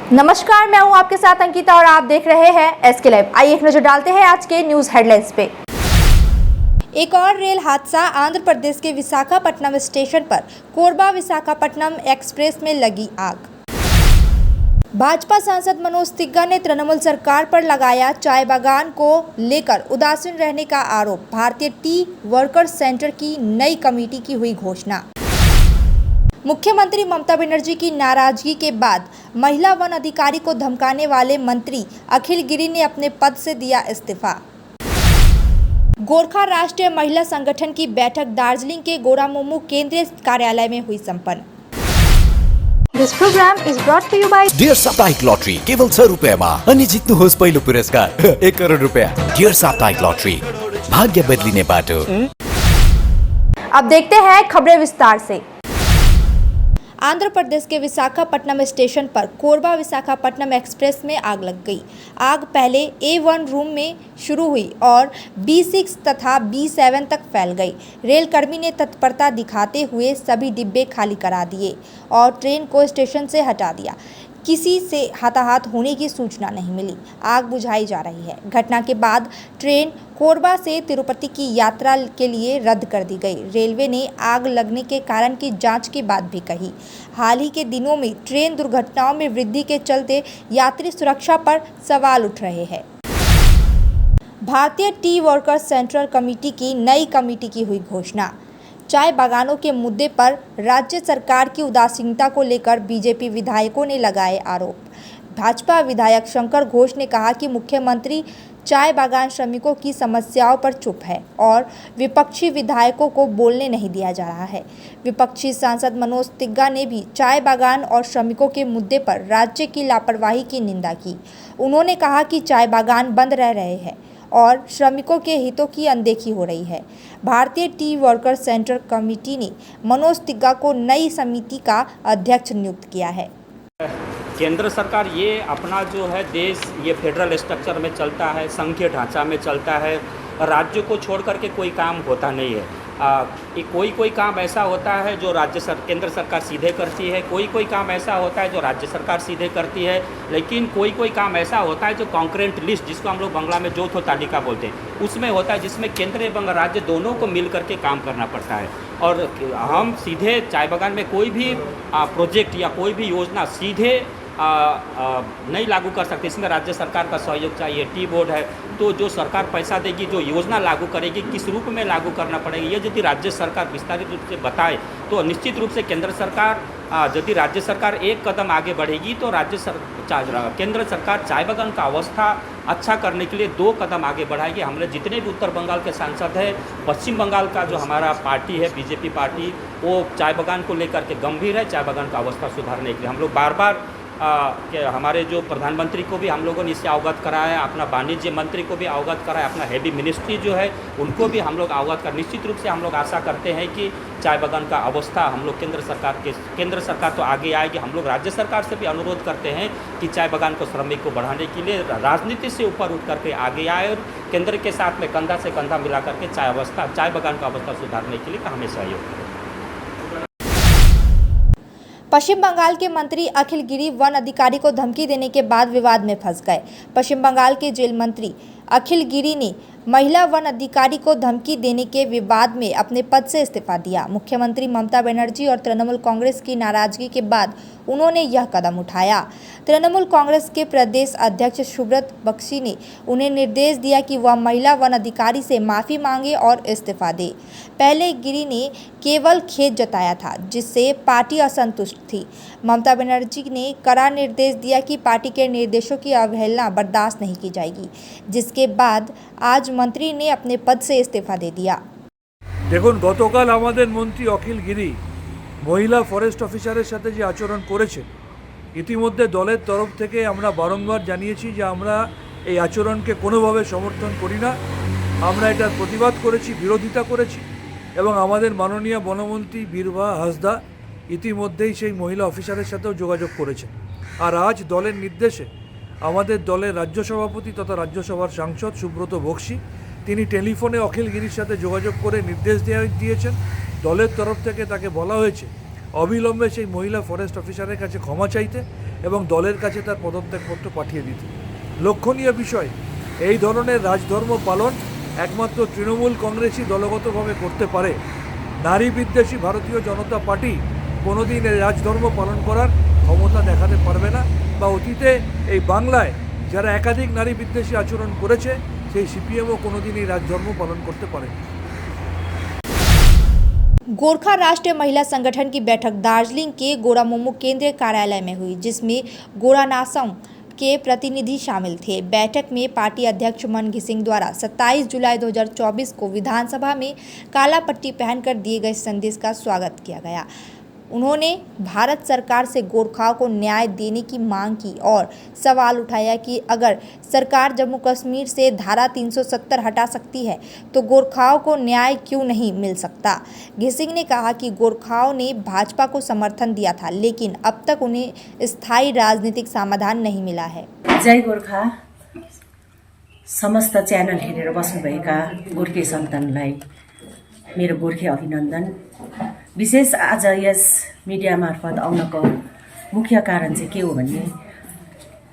नमस्कार, मैं हूं आपके साथ अंकिता और आप देख रहे हैं एसके लाइव। आइए एक नजर डालते हैं आज के न्यूज हेडलाइंस पे। एक और रेल हादसा। आंध्र प्रदेश के विशाखापट्टनम स्टेशन पर कोरबा विशाखापट्टनम एक्सप्रेस में लगी आग। भाजपा सांसद मनोज तिग्गा ने तृणमूल सरकार पर लगाया चाय बागान को लेकर उदासीन रहने का आरोप। भारतीय टी वर्कर्स सेंटर की नई कमेटी की हुई घोषणा। मुख्यमंत्री ममता बनर्जी की नाराजगी के बाद महिला वन अधिकारी को धमकाने वाले मंत्री अखिल गिरी ने अपने पद से दिया इस्तीफा। गोरखा राष्ट्रीय महिला संगठन की बैठक दार्जिलिंग के गोरामुमू केंद्रीय कार्यालय में हुई संपन्न। This program is brought to you by dear साप्ताहिक लॉटरी केवल 6 रुपयामा अनि जित्नुहोस् पहिलो पुरस्कार 1 करोड रुपया। डियर साप्ताहिक लॉटरी, भाग्य बदलिने बाटो। अब देखते हैं खबरें विस्तार से। आंध्र प्रदेश के विशाखापट्टनम स्टेशन पर कोरबा विशाखापट्टनम एक्सप्रेस में आग लग गई। आग पहले A1 रूम में शुरू हुई और B6 तथा B7 तक फैल गई। रेलकर्मी ने तत्परता दिखाते हुए सभी डिब्बे खाली करा दिए और ट्रेन को स्टेशन से हटा दिया। किसी से हताहत होने की सूचना नहीं मिली। आग बुझाई जा रही है। घटना के बाद ट्रेन कोरबा से तिरुपति की यात्रा के लिए रद्द कर दी गई। रेलवे ने आग लगने के कारण की जांच की बात भी कही। हाल ही के दिनों में ट्रेन दुर्घटनाओं में वृद्धि के चलते यात्री सुरक्षा पर सवाल उठ रहे हैं। भारतीय टी वर्कर्स सेंट्रल कमेटी की नई कमेटी की हुई घोषणा। चाय बागानों के मुद्दे पर राज्य सरकार की उदासीनता को लेकर बीजेपी विधायकों ने लगाए आरोप। भाजपा विधायक शंकर घोष ने कहा कि मुख्यमंत्री चाय बागान श्रमिकों की समस्याओं पर चुप है और विपक्षी विधायकों को बोलने नहीं दिया जा रहा है। विपक्षी सांसद मनोज तिग्गा ने भी चाय बागान और श्रमिकों के मुद्दे पर राज्य की लापरवाही की निंदा की। उन्होंने कहा कि चाय बागान बंद रह रहे हैं और श्रमिकों के हितों की अनदेखी हो रही है। भारतीय टी वर्कर्स सेंटर कमेटी ने मनोज तिग्गा को नई समिति का अध्यक्ष नियुक्त किया है। केंद्र सरकार ये अपना जो है देश ये फेडरल स्ट्रक्चर में चलता है, संघीय ढांचा में चलता है। राज्य को छोड़ करके कोई काम होता नहीं है। कोई काम ऐसा होता है जो केंद्र सरकार सीधे करती है, कोई काम ऐसा होता है जो राज्य सरकार सीधे करती है, लेकिन कोई काम ऐसा होता है जो कॉन्करेंट लिस्ट, जिसको हम लोग बांग्ला में जोथो तालिका बोलते हैं, उसमें होता है, जिसमें केंद्र एवं राज्य दोनों को मिल करके काम करना पड़ता है। और हम सीधे चाय बागान में कोई भी प्रोजेक्ट या कोई भी योजना सीधे नहीं लागू कर सकते। इसमें राज्य सरकार का सहयोग चाहिए। टी बोर्ड है तो जो सरकार पैसा देगी, जो योजना लागू करेगी, किस रूप में लागू करना पड़ेगा, ये यदि राज्य सरकार विस्तारित रूप से बताए तो निश्चित रूप से केंद्र सरकार, यदि राज्य सरकार एक कदम आगे बढ़ेगी तो केंद्र सरकार चाय बागान का अवस्था अच्छा करने के लिए 2 कदम आगे बढ़ाएगी। हमने जितने भी उत्तर बंगाल के सांसद हैं, पश्चिम बंगाल का जो हमारा पार्टी है बीजेपी पार्टी, वो चाय बागान को लेकर के गंभीर है। चाय बागान का अवस्था सुधारने के लिए हम लोग बार कि हमारे जो प्रधानमंत्री को भी हम लोगों ने इससे अवगत कराया, अपना वाणिज्य मंत्री को भी अवगत कराया, अपना हेवी मिनिस्ट्री जो है उनको भी हम लोग अवगत कर। निश्चित रूप से हम लोग आशा करते हैं कि चाय बागान का अवस्था हम लोग केंद्र सरकार तो आगे आएगी। हम लोग राज्य सरकार से भी अनुरोध करते हैं कि चाय बागान को श्रमिक को बढ़ाने के लिए राजनीति से ऊपर उठ करके आगे आए और केंद्र के साथ में कंधा से कंधा मिला करके चाय बागान का अवस्था सुधारने के लिए हमें सहयोग करें। पश्चिम बंगाल के मंत्री अखिल गिरी वन अधिकारी को धमकी देने के बाद विवाद में फंस गए। पश्चिम बंगाल के जेल मंत्री अखिल गिरी ने महिला वन अधिकारी को धमकी देने के विवाद में अपने पद से इस्तीफा दिया। मुख्यमंत्री ममता बनर्जी और तृणमूल कांग्रेस की नाराजगी के बाद उन्होंने यह कदम उठाया। तृणमूल कांग्रेस के प्रदेश अध्यक्ष सुब्रत बख्शी ने उन्हें निर्देश दिया कि वह महिला वन अधिकारी से माफ़ी मांगे और इस्तीफा दे। पहले गिरी ने केवल खेद जताया था, जिससे पार्टी असंतुष्ट थी। ममता बनर्जी ने कड़ा निर्देश दिया कि पार्टी के निर्देशों की अवहेलना बर्दाश्त नहीं की जाएगी, जिसके बाद आज मंत्री ने अपने पद से इस्तीफा दे दिया। দেখুন, গতকাল আমাদের মন্ত্রী অখিল গিরি মহিলা ফরেস্ট অফিসারের সাথে যে আচরণ করেছেন, ইতিমধ্যে দলের তরফ থেকে আমরা বারংবার জানিয়েছি যে আমরা এই আচরণকে কোনোভাবে সমর্থন করি না। আমরা এটার প্রতিবাদ করেছি, বিরোধিতা করেছি এবং আমাদের মাননীয় বনমন্ত্রী বীরভা হাসদা ইতিমধ্যেই সেই মহিলা অফিসারের সাথেও যোগাযোগ করেছেন। আর আজ দলের নির্দেশে আমাদের দলের রাজ্য সভাপতি তথা রাজ্যসভার সাংসদ সুব্রত বক্সি তিনি টেলিফোনে অখিল গিরির সাথে যোগাযোগ করে নির্দেশ দিয়েছেন। দলের তরফ থেকে তাকে বলা হয়েছে অবিলম্বে সেই মহিলা ফরেস্ট অফিসারের কাছে ক্ষমা চাইতে এবং দলের কাছে তার পদত্যাগপত্র পাঠিয়ে দিতে। লক্ষণীয় বিষয়, এই ধরনের রাজধর্ম পালন একমাত্র তৃণমূল কংগ্রেসই দলগতভাবে করতে পারে। নারী বিদ্বেষী ভারতীয় জনতা পার্টি কোনোদিন এই রাজধর্ম পালন করার ক্ষমতা দেখাতে পারবে না, বা অতীতে এই বাংলায় যারা একাধিক নারী বিদ্বেষী আচরণ করেছে সেই সিপিএমও কোনোদিন এই राजधर्म पालन करते पारे। गोरखा राष्ट्रीय महिला संगठन की बैठक दार्जिलिंग के गोरामुमो केंद्रीय कार्यालय में हुई, जिसमें गोरानासम के प्रतिनिधि शामिल थे। बैठक में पार्टी अध्यक्ष मन घिसिंग द्वारा 27 जुलाई 2024 को विधानसभा में काला पट्टी पहनकर दिए गए संदेश का स्वागत किया गया। उन्होंने भारत सरकार से गोरखाओं को न्याय देने की मांग की और सवाल उठाया कि अगर सरकार जम्मू कश्मीर से धारा 370 हटा सकती है तो गोरखाओं को न्याय क्यों नहीं मिल सकता। घिसिंग ने कहा कि गोरखाओं ने भाजपा को समर्थन दिया था, लेकिन अब तक उन्हें स्थायी राजनीतिक समाधान नहीं मिला है। जय गोर्खा। समस्त च्यानल हेरेर बस्नुभएका गोर्खे सन्तानलाई मेरो गोर्खे अभिनन्दन। विशेष आज यस मिडिया मार्फत आउनको मुख्य कारण चाहिँ के हो भने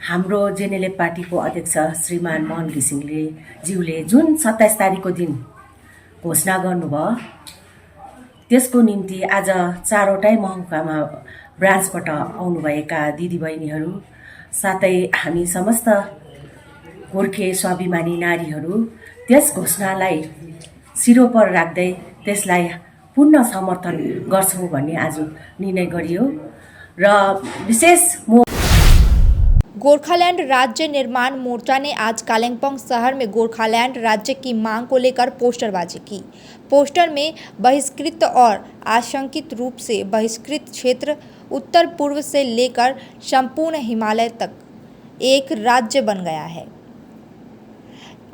हाम्रो जेनेलेप पार्टीको अध्यक्ष श्रीमान मन घिसिङले ज्यूले जुन 27 तारिखको दिन घोषणा गर्नुभयो, त्यसको निम्ति आज चारवटै महकुमामा ब्रान्चबाट आउनुभएका दिदीबहिनीहरू साथै हामी समस्त गोर्खे स्वाभिमानी नारीहरू त्यस घोषणालाई शिरोपर राख्दै त्यसलाई पूर्ण समर्थन गर्छौं भन्ने आज निर्णय गरियो। र विशेष गोरखालैंड राज्य निर्माण मोर्चा ने आज कालिम्पोंग शहर में गोरखालैंड राज्य की मांग को लेकर पोस्टरबाजी की। पोस्टर में बहिष्कृत और आशंकित रूप से बहिष्कृत क्षेत्र उत्तर पूर्व से लेकर संपूर्ण हिमालय तक एक राज्य बन गया है।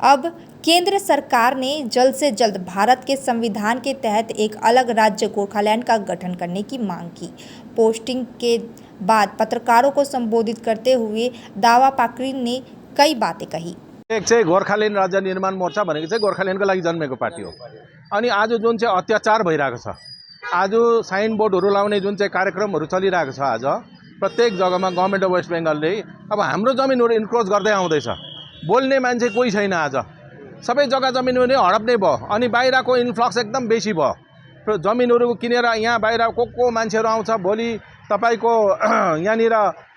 अब केंद्र सरकार ने जल्द से जल्द भारत के संविधान के तहत एक अलग राज्य गोरखालैंड का गठन करने की मांग की। पोस्टिंग के बाद पत्रकारों को संबोधित करते हुए दावा पाक्रिन ने कई बातें कही। एक चाहिँ गोर्खाल्यान्ड राज्य निर्माण मोर्चा भनेको चाहिँ गोर्खाल्यान्डको लागि जन्मेको पार्टी हो। अनि आज जुन चाहिँ अत्याचार भइरहेको छ, आज साइन बोर्डहरू लाउने जुन चाहिँ कार्यक्रमहरू चलिरहेको छ, आज प्रत्येक जग्गामा गभर्नमेन्ट अफ वेस्ट बेङ्गलले अब हाम्रो जमिनहरू इन्क्रोच गर्दै आउँदैछ। बोल्ने मान्छे कोही छैन, आज सबै जग्गा जमिनहरू नै हडप्ने भयो। अनि बाहिरको इन्फ्लक्स एकदम बेसी भयो। जमिनहरू किनेर यहाँ बाहिर को मान्छेहरू आउँछ, भोलि तपाईको यहाँनिर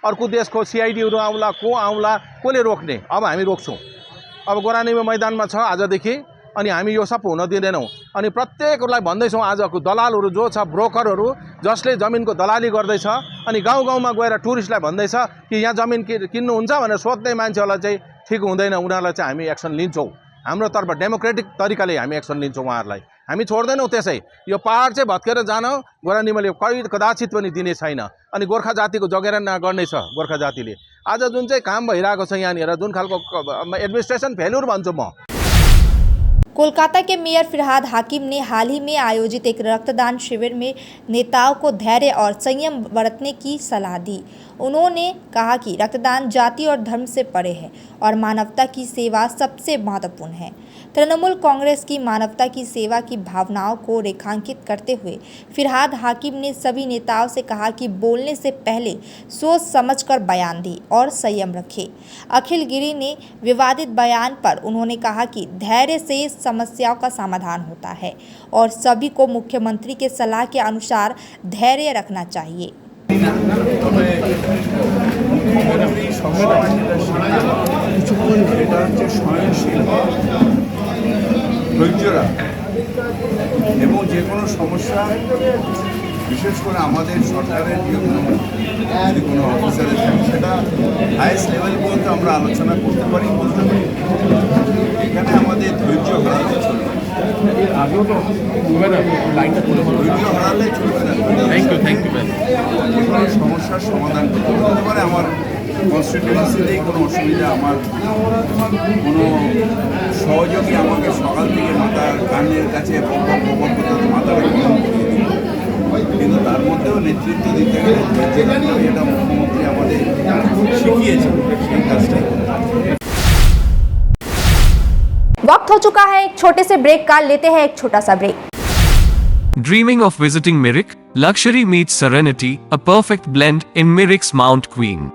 अर्को देशको सिआइडीहरू आउला, को आउला, कसले रोक्ने? अब हामी रोक्छौँ। अब गोरानीमा मैदानमा छ आजदेखि, अनि हामी यो सब हुन दिँदैनौँ। अनि प्रत्येकलाई भन्दैछौँ, आजको दलालहरू जो छ, ब्रोकरहरू जसले जमिनको दलाली गर्दैछ, अनि गाउँ गाउँमा गएर टुरिस्टलाई भन्दैछ कि यहाँ जमिन किन्नुहुन्छ भनेर सोध्ने मान्छेहरूलाई चाहिँ ठिक हुँदैन, उनीहरूलाई चाहिँ हामी एक्सन लिन्छौँ। हाम्रो तर्फ डेमोक्रेटिक तरिकाले हामी एक्सन लिन्छौँ, उहाँहरूलाई हामी छोड्दैनौँ। त्यसै यो पहाड चाहिँ भत्केर जान गोरानीमाले कदाचित पनि दिने छैन। अनि गोर्खा जातिको जगेरा नगर्ने छ। गोर्खा जातिले आज जुन चाहिँ काम भइरहेको छ यहाँनिर, जुन खालको एडमिनिस्ट्रेसन फेल्युर भन्छु म। कोलकाता के मेयर फिरहाद हाकिम ने हाल ही में आयोजित एक रक्तदान शिविर में नेताओं को धैर्य और संयम बरतने की सलाह दी। उन्होंने कहा कि रक्तदान जाति और धर्म से परे है और मानवता की सेवा सबसे महत्वपूर्ण है। तृणमूल कांग्रेस की मानवता की सेवा की भावनाओं को रेखांकित करते हुए फिरहाद हाकिम ने सभी नेताओं से कहा कि बोलने से पहले सोच समझकर बयान दें और संयम रखें। अखिल गिरी ने विवादित बयान पर उन्होंने कहा कि धैर्य से समस्याओं का समाधान होता है और सभी को मुख्यमंत्री के सलाह के अनुसार धैर्य रखना चाहिए। ধৈর্যরা এবং যে কোনো সমস্যা, বিশেষ করে আমাদের সরকারের যদি কোনো অফিসারের থাকে, সেটা হাইয়েস্ট লেভেল পর্যন্ত আমরা আলোচনা করতে পারি, বলতে পারি। এখানে আমাদের ধৈর্য হারালে চলবে না। ধৈর্য হারালে চলবে না। যে কোনো সমস্যার সমাধান করতে পারে। আমার কনস্টিটিউয়েন্সিতেই কোনো অসুবিধা, আমার কোনো সহযোগী আমাকে সকাল থেকে মাথার কানের কাছে করতে মাথাটা গরম করিয়ে দিল, কিন্তু তার মধ্যেও নেতৃত্ব দিতে গেলে এটা মুখ্যমন্ত্রী আমাদের শিখিয়েছেন, সেই কাজটাই। वक्त हो चुका है एक छोटे से ब्रेक का, लेते हैं एक छोटा सा break. Dreaming of visiting Mirik? Luxury meets serenity, a perfect blend in Mirik's Mount Queen.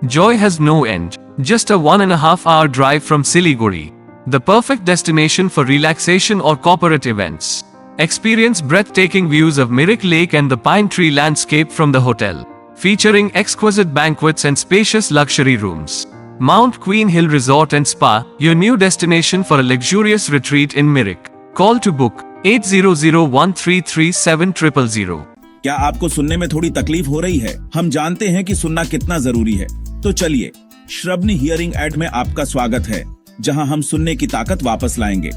Joy has no end. Just a 1.5 hour drive from Siliguri. The perfect destination for relaxation or corporate events. Experience breathtaking views of Mirik Lake and the pine tree landscape from the hotel, featuring exquisite banquets and spacious luxury rooms. Mount Queen Hill Resort and Spa, your new destination for a luxurious retreat in Mirik. Call to book 8001337000. क्या आपको सुनने में थोड़ी तकलीफ हो रही है? हम जानते हैं कि सुनना कितना जरूरी है। तो चलिए, श्रवणी हियरिंग एड में आपका स्वागत है, जहां हम सुनने की ताकत वापस लाएंगे।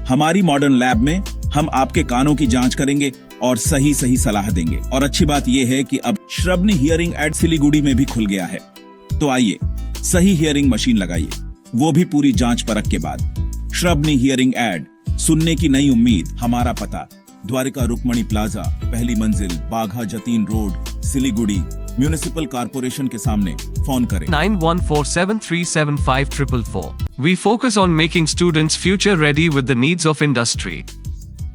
हमारी मॉडर्न लैब में हम आपके कानों की जांच करेंगे और सही सलाह देंगे। और अच्छी बात यह है कि अब श्रवणी हियरिंग एड सिलीगुड़ी में भी खुल गया है। तो आइए, सही हियरिंग मशीन लगाइए, वो भी पूरी जांच परख के बाद। श्रवणी हियरिंग एड, सुनने की नई उम्मीद। हमारा पता द्वारिका रुक्मणी प्लाजा, पहली मंजिल, Bagha Jatin road, Siliguri, municipal corporation के सामने। फोन करें 9147375444. We focus on making students future ready with the needs of industry.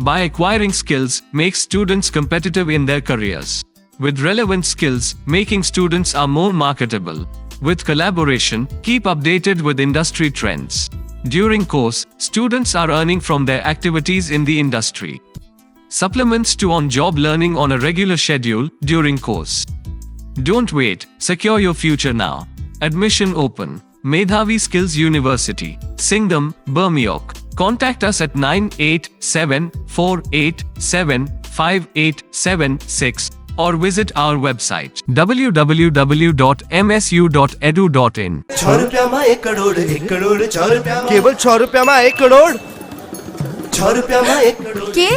By acquiring skills, make students competitive in their careers. With relevant skills, making students are more marketable. With collaboration, keep updated with industry trends. During course, students are earning from their activities in the industry. Supplements to on-job learning on a regular schedule during course. Don't wait, secure your future now. Admission open. Medhavi Skills University, Singham, Burmioc. Contact us at 9874875876 or visit our website www.msu.edu.in. 6 रुपयामा 1 crore 1 crore 6 रुपयामा केवल 6 रुपयामा 1 करोड 6 रुपयामा 1 करोड के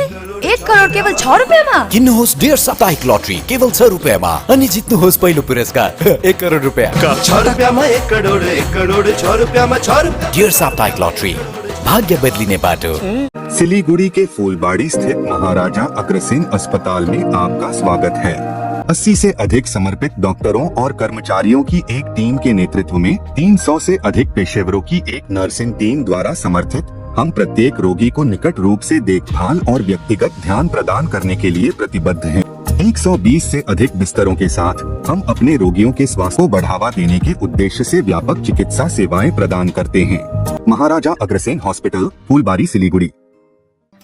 1 करोड केवल 6 रुपयामा? किन्नुहोस् dear साप्ताहिक lottery केवल 6 रुपियाँमा अनि जित्नुहोस् पहिलो पुरस्कार 1 करोड रुपियाँ। 6 रुपयामा 1 करोड 1 करोड 6 रुपयामा 6 रुपया। डियर साप्ताहिक लटरी, भाग्य बदलिने बाटो। सिलीगुड़ी के फूलबाड़ी स्थित महाराजा अग्रसेन अस्पताल में आपका स्वागत है। 80 से अधिक समर्पित डॉक्टरों और कर्मचारियों की एक टीम के नेतृत्व में 300 से अधिक पेशेवरों की एक नर्सिंग टीम द्वारा समर्थित हम प्रत्येक रोगी को निकट रूप से देखभाल और व्यक्तिगत ध्यान प्रदान करने के लिए प्रतिबद्ध हैं। 120 से अधिक बिस्तरों के साथ हम अपने रोगियों के स्वास्थ्य को बढ़ावा देने के उद्देश्य से व्यापक चिकित्सा सेवाएं प्रदान करते हैं। महाराजा अग्रसेन हॉस्पिटल, फूलबारी, सिलीगुड़ी।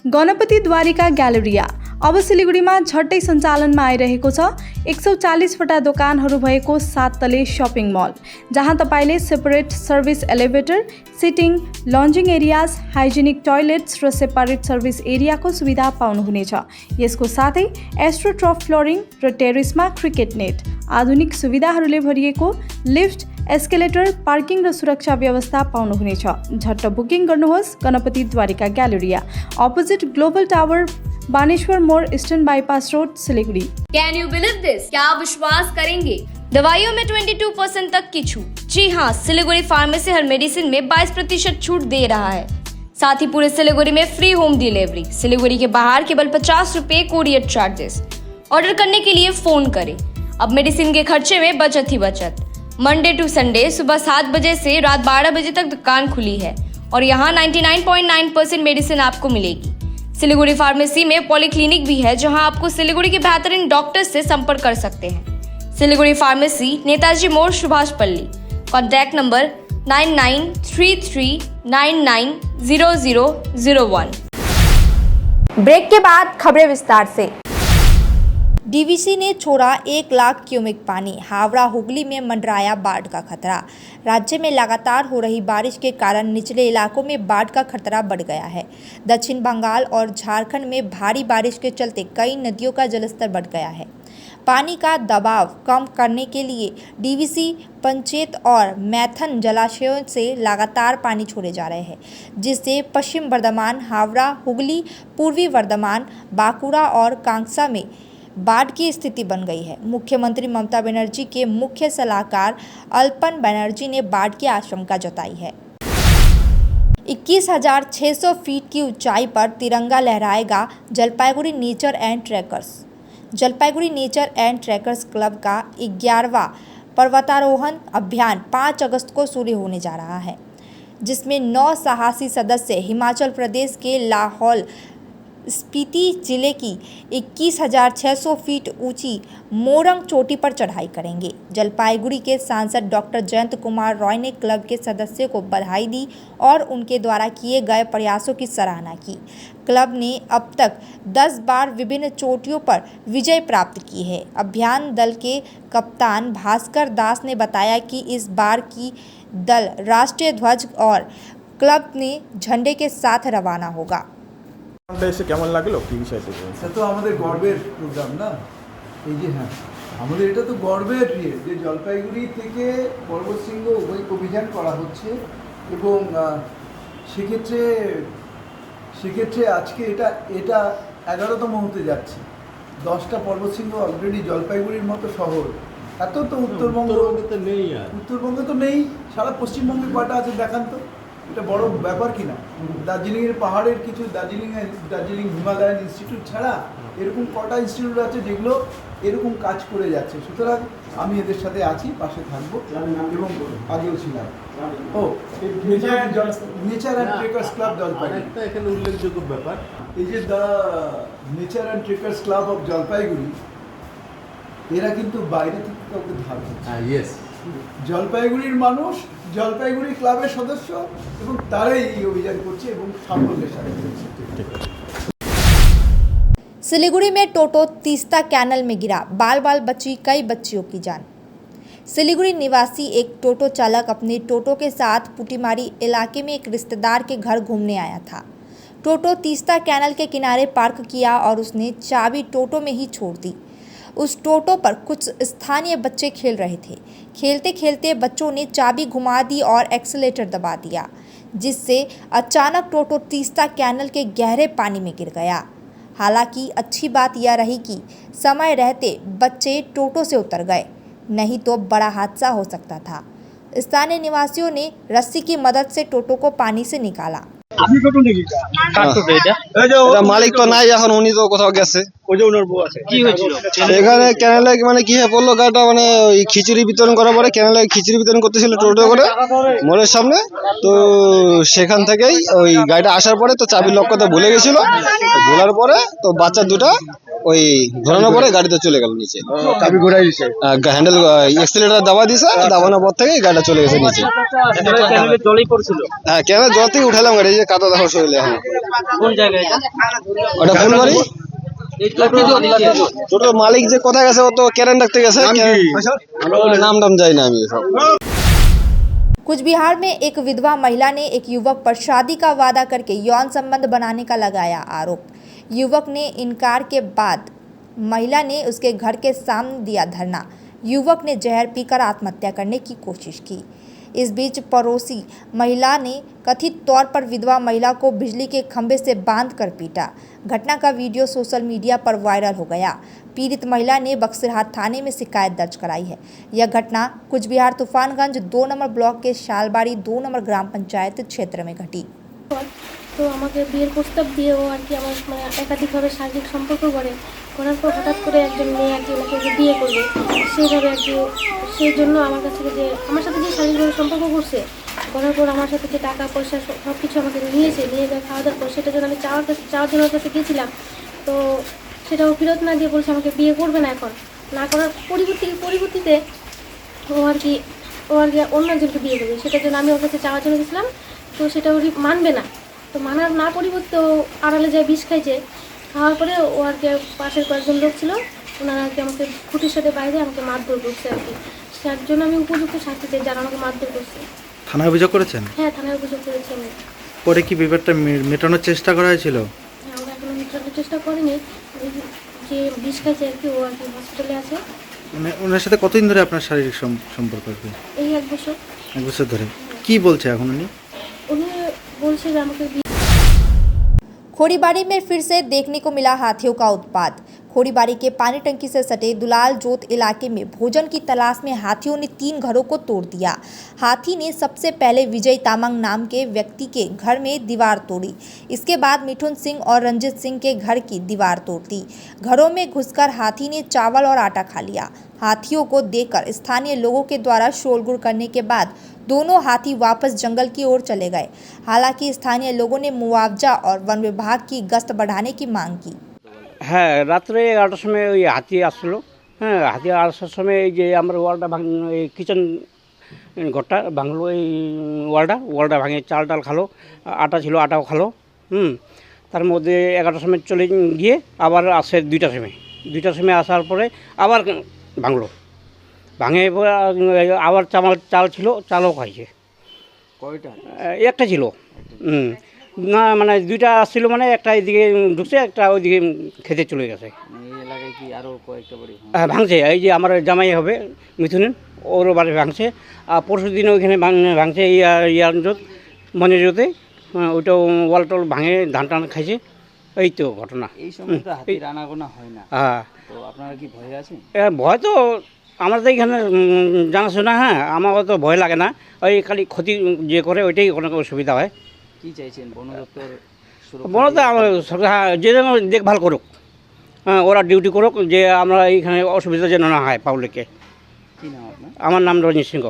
गणपति द्वारिका ग्यालेरिया अब सिलिगुडीमा झट्टै सञ्चालनमा आइरहेको छ। 140 वटा दोकानहरू भएको 7 तले सपिङ मल, जहाँ तपाईले separate service elevator, sitting, lounging areas, hygienic toilets र सेपरेट सर्भिस एरियाको सुविधा पाउनुहुनेछ। यसको साथै एस्ट्रोट्रफ फ्लोरिङ र टेरेसमा क्रिकेट नेट, आधुनिक सुविधाहरूले भरिएको लिफ्ट, एस्केलेटर, पार्किङ र सुरक्षा व्यवस्था पाउनुहुनेछ। झट्ट बुकिङ गर्नुहोस्। Ganpati Dwarika galleria, opposite global tower, Baneshwar मोड़, eastern bypass road, Siliguri. Can you believe this? क्या आप विश्वास करेंगे? दवाइयों में 22% तक की छूट। जी हाँ, सिलीगुड़ी फार्मेसी हर मेडिसिन में 22% छूट दे रहा है। साथ ही पूरे सिलीगुड़ी में फ्री होम डिलीवरी। सिलीगुड़ी के बाहर केवल 50 रुपए कोरियर चार्जेस। ऑर्डर करने के लिए फोन करें। अब मेडिसिन के खर्चे में बचत ही बचत। मंडे टू संडे सुबह 7 बजे से रात 12 बजे तक दुकान खुली है और यहाँ 99.9% मेडिसिन आपको मिलेगी। सिलीगुड़ी फार्मेसी में पॉलीक्लिनिक भी है, जहां आपको सिलीगुड़ी के बेहतरीन डॉक्टर से संपर्क कर सकते हैं। सिलीगुड़ी फार्मेसी, नेताजी मोड़, सुभाष पल्ली। Contact number 9933990001। ब्रेक के बाद खबरें विस्तार से। डीवीसी ने छोड़ा 1 लाख क्यूमिक पानी। हावड़ा हुगली में मंडराया बाढ़ का खतरा। राज्य में लगातार हो रही बारिश के कारण निचले इलाकों में बाढ़ का खतरा बढ़ गया है। दक्षिण बंगाल और झारखंड में भारी बारिश के चलते कई नदियों का जलस्तर बढ़ गया है। पानी का दबाव कम करने के लिए डीवीसी, पंचेत और मैथन जलाशयों से लगातार पानी छोड़े जा रहे हैं, जिससे पश्चिम वर्धमान, हावड़ा, हुगली, पूर्वी वर्धमान, बांकुड़ा और कांगड़ा में बाढ़ की स्थिति बन गई है। मुख्यमंत्री ममता बनर्जी के मुख्य सलाहकार अल्पन बनर्जी ने बाढ़ की आशंका जताई है। 21,600 फीट की ऊंचाई पर तिरंगा लहराएगा Jalpaiguri nature and trekkers. Jalpaiguri nature and trekkers club का 11वां पर्वतारोहण अभियान 5 अगस्त को शुरू होने जा रहा है, जिसमें 9 साहसी सदस्य हिमाचल प्रदेश के लाहौल स्पीति जिले की 21,600 फीट ऊंची मोरंग चोटी पर चढ़ाई करेंगे। जलपाईगुड़ी के सांसद डॉक्टर जयंत कुमार रॉय ने क्लब के सदस्यों को बधाई दी और उनके द्वारा किए गए प्रयासों की सराहना की। क्लब ने अब तक 10 बार विभिन्न चोटियों पर विजय प्राप्त की है। अभियान दल के कप्तान भास्कर दास ने बताया कि इस बार की दल राष्ट्रीय ध्वज और क्लब ने झंडे के साथ रवाना होगा। এসে কেমন লাগলো কি বিষয়টা এটা তো আমাদের গর্বের প্রোগ্রাম না, এই যে হ্যাঁ আমাদের এটা তো গর্বের যে জলপাইগুড়ি থেকে পর্বতশৃঙ্গ অভিযান করা হচ্ছে এবং সেক্ষেত্রে আজকে এটা 11তম হতে যাচ্ছে। 10টা পর্বতশৃঙ্গ অলরেডি জলপাইগুড়ির মতো শহর এত তো উত্তরবঙ্গে তো নেই, সারা পশ্চিমবঙ্গে কয়টা আছে দেখান তো, এটা বড় ব্যাপার কিনা। দার্জিলিংয়ের পাহাড়ের কিছু দার্জিলিং হিমালয়ান ইনস্টিটিউট ছাড়া এরকম কটা ইনস্টিটিউট আছে যেগুলো এরকম কাজ করে যাচ্ছে। সুতরাং আমি এদের সাথে আছি, পাশে থাকবো এবং আগেও ছিলাম। ও nature and trekkers club Jalpaiguri এখানে উল্লেখযোগ্য ব্যাপার, এই যে the nature and trekkers club of Jalpaiguri এরা কিন্তু বাইরে থেকে কাউকে ধার দিচ্ছে। জলপাইগুড়ির মানুষ জলপাইগুড়ি ক্লাবের সদস্য এবং তারাই এই অভিযান করছে এবং সাফল্যের সাথে করছে। सिलीगुड़ी में टोटो तीस्ता कैनल में गिरा, बाल बाल बची कई बच्चियों की जान। सिलीगुड़ी निवासी एक टोटो चालक अपने टोटो के साथ पुटीमारी इलाके में एक रिश्तेदार के घर घूमने आया था। टोटो तीस्ता कैनल के किनारे पार्क किया और उसने चाबी टोटो में ही छोड़ दी। उस टोटो पर कुछ स्थानीय बच्चे खेल रहे थे। खेलते खेलते बच्चों ने चाबी घुमा दी और एक्सीलेटर दबा दिया, जिससे अचानक टोटो तीस्ता कैनल के गहरे पानी में गिर गया। हालांकि अच्छी बात यह रही कि समय रहते बच्चे टोटो से उतर गए, नहीं तो बड़ा हादसा हो सकता था। स्थानीय निवासियों ने रस्सी की मदद से टोटो को पानी से निकाला। মালিক তো নাই এখন, উনি তো কোথাও গেছে। এখানে ক্যানেলে মানে কি হয়ে পড়লো, গাড়িটা মানে ওই খিচুড়ি বিতরণ করার পরে ক্যানেলে খিচুড়ি বিতরণ করতেছিল টোটো করে মোড়ের সামনে, তো সেখান থেকেই ওই গাড়িটা আসার পরে তো চাবি লক করতে ভুলে গেছিল, ভোলার পরে তো বাচ্চা দুটা ওই ঘোরানোর পরে গাড়িতে চলে গেল নিচে, চাবি ঘুরাই দিয়েছে, হ্যান্ডেল এক্সিলেটার দাবা দিয়েছে, দাবানোর পর থেকে গাড়িটা চলে গেছে নিচে। হ্যাঁ ক্যানেল জল থেকে উঠালাম গাড়ি, যে কাদা দেখো শরীরে এখন। ওটা ফুলবাড়ি টোটো মালিক যে কোথায় গেছে, ও তো ক্যারেন রাখতে গেছে, নাম টাম যাই না আমি সব। कुछ बिहार में एक विधवा महिला ने एक युवक पर शादी का वादा करके यौन संबंध बनाने का लगाया आरोप। युवक ने इनकार के बाद महिला ने उसके घर के सामने दिया धरना। युवक ने जहर पीकर आत्महत्या करने की कोशिश की। इस बीच पड़ोसी महिला ने कथित तौर पर विधवा महिला को बिजली के खंभे से बांधकर पीटा। घटना का वीडियो सोशल मीडिया पर वायरल हो गया। पीड़ित महिला ने बक्सरहाट थाने में शिकायत दर्ज कराई है। यह घटना कुछ बिहार तूफानगंज 2 नंबर ब्लॉक के शालबाड़ी 2 नंबर ग्राम पंचायत क्षेत्र में घटी। তো আমাকে বিয়ের প্রস্তাব দিয়ে ও আর কি আমার মানে একাধিকভাবে শারীরিক সম্পর্ক করার পর হঠাৎ করে একজন মেয়ে আর কি ওনাকে বিয়ে করবে সেইভাবে আর কি, সেই জন্য আমার কাছ থেকে যে আমার সাথে যে শারীরিকভাবে সম্পর্ক করার পর আমার সাথে যে টাকা পয়সা সব কিছু আমাকে নিয়ে খাওয়া দাওয়ার পর সেটার জন্য আমি চাওয়ার জন্য ওর কাছে গিয়েছিলাম। তো সেটাও ফেরত না দিয়ে বলছে আমাকে বিয়ে করবে না, এখন না করার পরিবর্তিতে ও আর কি অন্য একজনকে বিয়ে করবে, সেটার জন্য আমি ওর কাছে চাওয়ার জন্য গেছিলাম। তো সেটা ওর মানবে না, তো মানার না পরিবর্তে ও আড়ালে যায় বিষ খাইছে। খাওয়ার পরে ও আর কি পাশের কয়েকজন লোক ছিল, ওনারা আর কি আমাকে খুঁটির সাথে বাইরে আমাকে মারধর করছে আর কি। তার জন্য আমি উপযুক্ত শাস্তি চাই যারা আমাকে মারধর করছে। থানায় অভিযোগ করেছেন? হ্যাঁ থানায় অভিযোগ করেছি আমি। পরে কি ব্যাপারটা মেটানোর চেষ্টা করা হয়েছিল? হ্যাঁ ওরা এখনো মেটানোর চেষ্টা করেনি, যে বিষ খাইছে আর কি ও আর কি হসপিটালে আছে। মানে ওনার সাথে কতদিন ধরে আপনার শারীরিক সম্পর্ক? এই 1 বছর। 1 বছর ধরে। কি বলছে এখন উনি? উনি বলছে যে আমাকে। खोरीबाड़ी में फिर से देखने को मिला हाथियों का उत्पात। खोरीबारी के पानी टंकी से सटे दुलाल जोत इलाके में भोजन की तलाश में हाथियों ने 3 घरों को तोड़ दिया। हाथी ने सबसे पहले विजय तामांग नाम के व्यक्ति के घर में दीवार तोड़ी। इसके बाद मिठुन सिंह और रंजित सिंह के घर की दीवार तोड़ दी। घरों में घुसकर हाथी ने चावल और आटा खा लिया। हाथियों को देखकर स्थानीय लोगों के द्वारा शोरगुल करने के बाद दोनों हाथी वापस जंगल की ओर चले गए। हालांकि स्थानीय लोगों ने मुआवजा और वन विभाग की गश्त बढ़ाने की मांग की। হ্যাঁ, রাত্রে 11টার সময় ওই হাতি আসলো। হ্যাঁ, হাতি আসার সময় এই যে আমার ওয়ালটা এই কিচেন ঘরটা ভাঙলো, এই ওয়ালটা ভাঙে চাল টাল খালো, আটা ছিল আটাও খালো। তার মধ্যে 11টার সময় চলে গিয়ে আবার আসে 2টার সময় আসার পরে আবার ভাঙলো, ভাঙে আবার চাল ছিল, চালও খাইছে। কয়টা? একটা ছিল। না মানে 2টা আসছিল, মানে একটা এদিকে ঢুকছে, একটা ওইদিকে খেতে চলে গেছে। এই এলাকায় কি আরো কয়েকটা বাড়ি? হ্যাঁ, ভাঙছে। এই যে আমার জামাই হবে মিথুনের, ওরও বাড়ি ভাঙছে। আর পরশু দিন ওইখানে ভাঙছে ইয়ারজোত মনেজোতে, ওইটাও ওয়াল টল ভাঙে ধান টান খাইছে। এই তো ঘটনা। এই সময় তো হাতির আনাগোনা হয় না, হ্যাঁ। তো আপনারা কি ভয় আছেন? ভয় তো আমরা তো এখানে জানাশোনা, হ্যাঁ, আমার তো ভয় লাগে না। ওই খালি ক্ষতি যে করে ওইটাই অনেক অসুবিধা হয়। কি চাইছেন? বন দপ্তর আমার সরকার, হ্যাঁ, যে যেন দেখভাল করুক, হ্যাঁ, ওরা ডিউটি করুক, যে আমরা এইখানে অসুবিধা যেন না হয় পাবলিককে। কি নাম আপনার? আমার নাম রঞ্জিত সিংহ।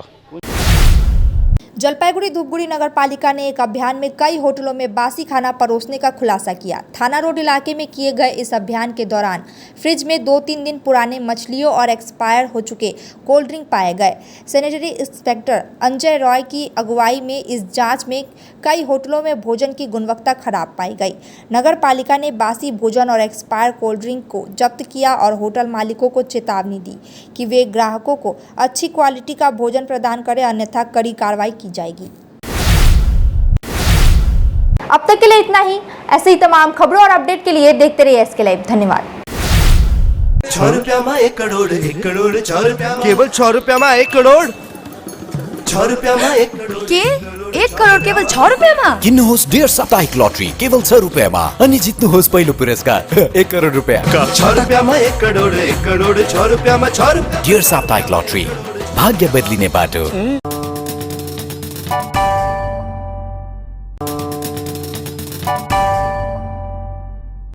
जलपाईगुड़ी धूपगुड़ी नगर पालिका ने एक अभियान में कई होटलों में बासी खाना परोसने का खुलासा किया। थाना रोड इलाके में किए गए इस अभियान के दौरान फ्रिज में 2-3 दिन पुराने मछलियों और एक्सपायर हो चुके कोल्ड ड्रिंक पाए गए। सैनिटरी इंस्पेक्टर अंजय रॉय की अगुवाई में इस जांच में कई होटलों में भोजन की गुणवत्ता खराब पाई गई। नगर पालिका ने बासी भोजन और एक्सपायर कोल्ड ड्रिंक को जब्त किया और होटल मालिकों को चेतावनी दी कि वे ग्राहकों को अच्छी क्वालिटी का भोजन प्रदान करें, अन्यथा कड़ी कार्रवाई की जाएगी। अब तक के लिए इतना ही। ऐसे ही तमाम खबरों और अपडेट के लिए देखते रहिए एसके लाइव। धन्यवाद। 6 रुपया में 1 करोड़ 1 करोड़ 6 रुपया केवल 6 रुपया में 1 करोड़ 6 रुपया में 1 करोड़ के 1 करोड़ केवल 6 रुपयामा? किन्नुहोस् डेढ साप्ताहिक लटरी केवल 6 रुपियाँमा अनि जित्नुहोस् पहिलो पुरस्कार 1 करोड रुपियाँ। 6 रुपया में 1 करोड़ 1 करोड़ 6 रुपया में 6 रुपया। डेढ साप्ताहिक लटरी, भाग्य बदलिने बाटो।